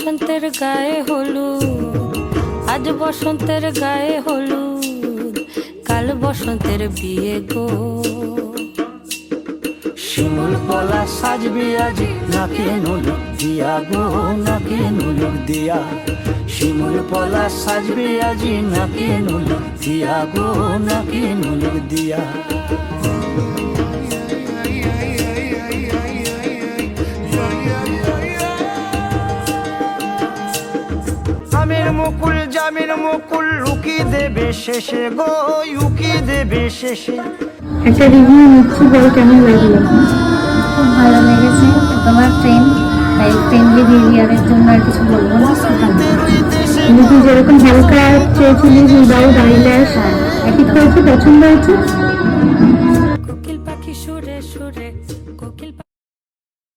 বসন্তের গায়ে হলুদ, আজ বসন্তের গায়ে হলুদ, কাল বসন্তের বিয়ে গো। শিমুল পলা সাজবি আজি নাকে নুলুক দিয়া গো, নাকে নুলুক দিয়া। শিমুল পলা সাজবি আজি নাকে নুলুক দিয়া গো, নাকে নুলুক দিয়া। আমের মুকুল জামের মুকুল লুকি দেবে শেষে গো, উকি দেবে শেষে। একটা রিভিউ নিচ্ছি, বলো কেমন লাগলো? খুব ভালো লেগেছে। তোমার ফ্রেন্ড, তাই ফ্রেন্ডলি বিহেভিয়ারের জন্য আর কিছু বলবো না। তুমি কি যেরকম হালকা চেয়েছিলি উইদাউট আইল্যাশ, ঠিক হয়েছে? পছন্দ হয়েছে? কোকিল পাখি সুরে সুরে, কোকিল